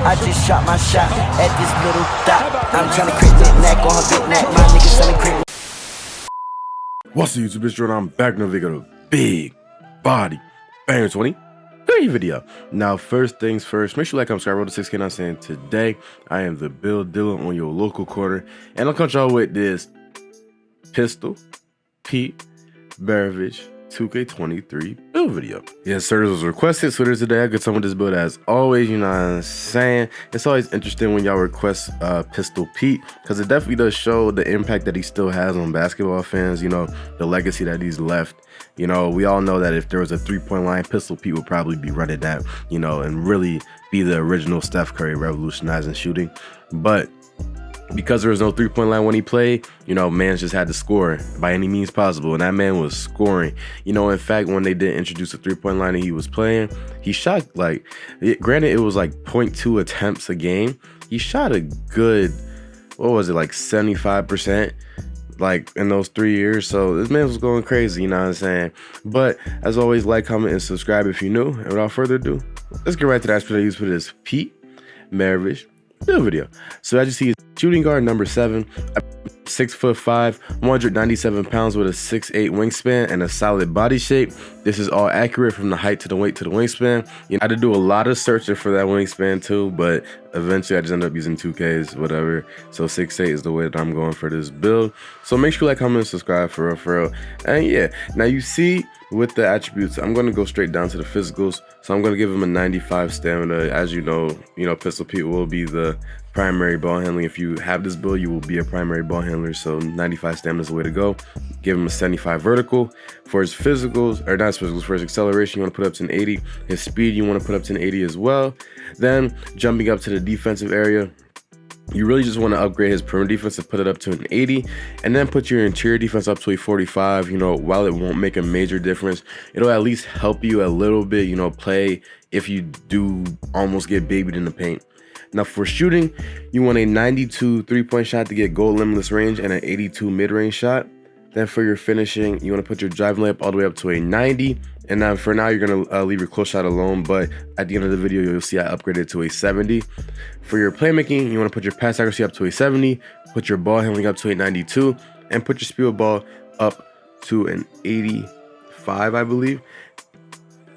I just shot my shot at this little dot. I'm trying to crit that neck on her big neck. My niggas selling crit. What's up, YouTube? It's Jordan. I'm back in a video. Big body banger 20 video. Now, first things first, make sure you like, comment, subscribe, roll to 6K. I'm saying today I am the build dealer on your local corner, and I'll come y'all with this Pistol Pete Maravich 2K23 build video. Yes, sir, this was requested, so there's today I got some of this build as always, you know what I'm saying? It's always interesting when y'all request Pistol Pete, because it definitely does show the impact that he still has on basketball fans, you know, the legacy that he's left. You know, we all know that if there was a three-point line, Pistol Pete would probably be running that, you know, and really be the original Steph Curry revolutionizing shooting. But because there was no three-point line when he played, you know, man just had to score by any means possible, and that man was scoring. You know, in fact, when they did introduce a three-point line and he was playing, he shot like, granted it was like 0.2 attempts a game, he shot a good, what was it, like 75%, like in those 3 years. So this man was going crazy, you know what I'm saying? But as always, like, comment, and subscribe if you're new. And without further ado, let's get right to the aspect I use for this Pete Maravich build video. So as you see, shooting guard number 7, 6'5", 197 pounds with a 6'8" wingspan and a solid body shape. This is all accurate from the height to the weight to the wingspan. You know, I had to do a lot of searching for that wingspan too, but eventually I just ended up using 2Ks, whatever. So 6'8" is the way that I'm going for this build. So make sure you like, comment, and subscribe for real. And yeah, now you see with the attributes, I'm going to go straight down to the physicals. So I'm going to give him a 95 stamina. As you know, Pistol Pete will be the primary ball handling. If you have this build, you will be a primary ball handler. So 95 stamina is the way to go. Give him a 75 vertical. For his physicals, or not his physicals, for his acceleration, you want to put up to an 80. His speed, you want to put up to an 80 as well. Then jumping up to the defensive area, you really just want to upgrade his perimeter defense and put it up to an 80, and then put your interior defense up to a 45. You know, while it won't make a major difference, it'll at least help you a little bit, you know, play if you do almost get babied in the paint. Now for shooting, you want a 92 three-point shot to get goal limitless range and an 82 mid-range shot. Then for your finishing, you want to put your driving layup all the way up to a 90. And now for now, you're going to leave your close shot alone. But at the end of the video, you'll see I upgraded to a 70. For your playmaking, you want to put your pass accuracy up to a 70. Put your ball handling up to a 92. And put your speed of ball up to an 85, I believe.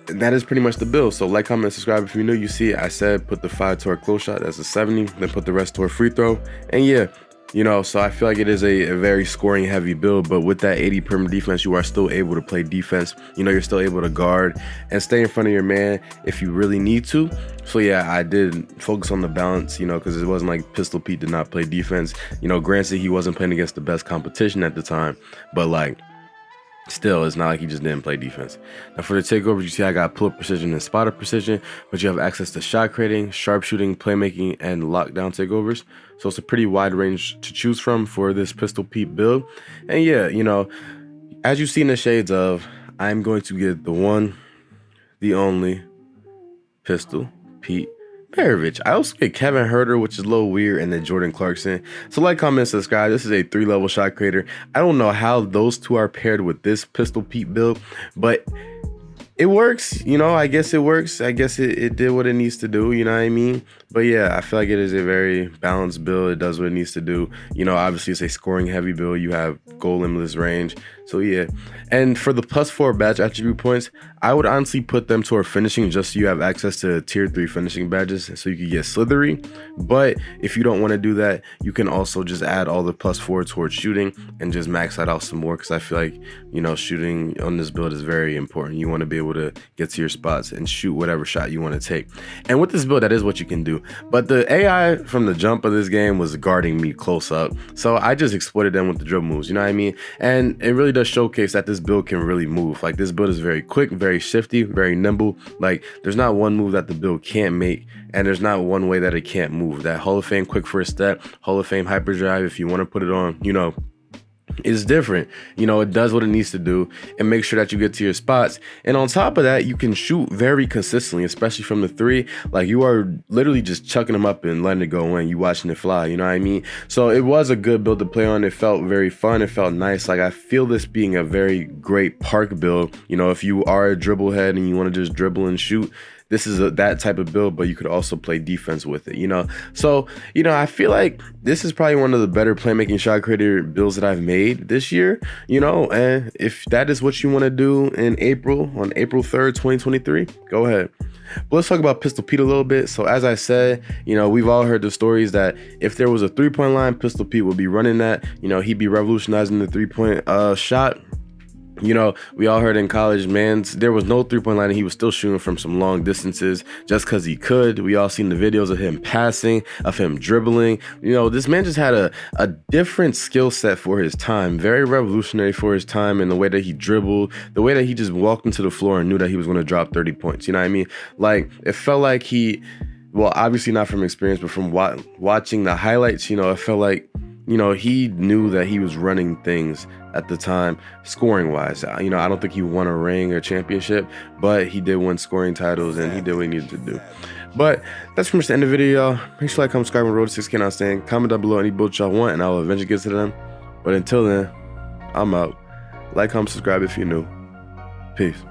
And that is pretty much the build. So like, comment, and subscribe if you're new. You see, I said put the 5 toward close shot. That's a 70. Then put the rest toward free throw. And yeah, you know, so I feel like it is a very scoring heavy build, but with that 80 perimeter defense, you are still able to play defense. You know, you're still able to guard and stay in front of your man if you really need to. So yeah, I did focus on the balance, you know, because it wasn't like Pistol Pete did not play defense. You know, granted, he wasn't playing against the best competition at the time, but like, still, it's not like he just didn't play defense. Now for the takeovers, you see I got pull-up precision and spotter precision, but you have access to shot creating, sharpshooting, playmaking, and lockdown takeovers. So it's a pretty wide range to choose from for this Pistol Pete build. And yeah, you know, as you see in the shades of, I'm going to get the one, the only Pistol Pete Maravich. I also get Kevin Herter, which is a little weird, and then Jordan Clarkson. So like, comment, subscribe. This is a 3-level shot creator. I don't know how those two are paired with this Pistol Pete build, but it works, you know. I guess it works. I guess it did what it needs to do, you know what I mean? But yeah, I feel like it is a very balanced build. It does what it needs to do. You know, obviously it's a scoring heavy build. You have goal limitless range. So yeah. And for the +4 badge attribute points, I would honestly put them toward finishing, just so you have access to tier 3 finishing badges, so you can get slithery. But if you don't want to do that, you can also just add all the +4 towards shooting and just max that out some more, because I feel like, you know, shooting on this build is very important. You want to be able to get to your spots and shoot whatever shot you want to take. And with this build, that is what you can do. But the AI from the jump of this game was guarding me close up, so I just exploited them with the dribble moves, you know what I mean? And it really does showcase that this build can really move. Like, this build is very quick, very shifty, very nimble. Like, there's not one move that the build can't make, and there's not one way that it can't move. That Hall of Fame quick first step, Hall of Fame hyperdrive, if you want to put it on, you know, is different. You know, it does what it needs to do and make sure that you get to your spots. And on top of that, you can shoot very consistently, especially from the 3. Like, you are literally just chucking them up and letting it go in. You watching it fly, you know what I mean? So it was a good build to play on. It felt very fun. It felt nice. Like, I feel this being a very great park build. You know, if you are a dribble head and you want to just dribble and shoot, this is that type of build, but you could also play defense with it, you know? So, you know, I feel like this is probably one of the better playmaking shot creator builds that I've made this year, you know? And if that is what you want to do in April, on April 3rd, 2023, go ahead. But let's talk about Pistol Pete a little bit. So as I said, you know, we've all heard the stories that if there was a 3-point line, Pistol Pete would be running that. You know, he'd be revolutionizing the 3-point shot. You know, we all heard in college, man, there was no 3-point line and he was still shooting from some long distances just because he could. We all seen the videos of him passing, of him dribbling. You know, this man just had a different skill set for his time, very revolutionary for his time, in the way that he dribbled, the way that he just walked into the floor and knew that he was going to drop 30 points. You know what I mean? Like, it felt like he, well, obviously not from experience, but from watching the highlights, you know, it felt like, you know, he knew that he was running things at the time, scoring wise. You know, I don't think he won a ring or championship, but he did win scoring titles and he did what he needed to do. But that's pretty much the end of the video, y'all. Make sure to like, comment, subscribe, and road to 6K. Outstanding. Comment down below any builds y'all want, and I will eventually get to them. But until then, I'm out. Like, comment, subscribe if you're new. Peace.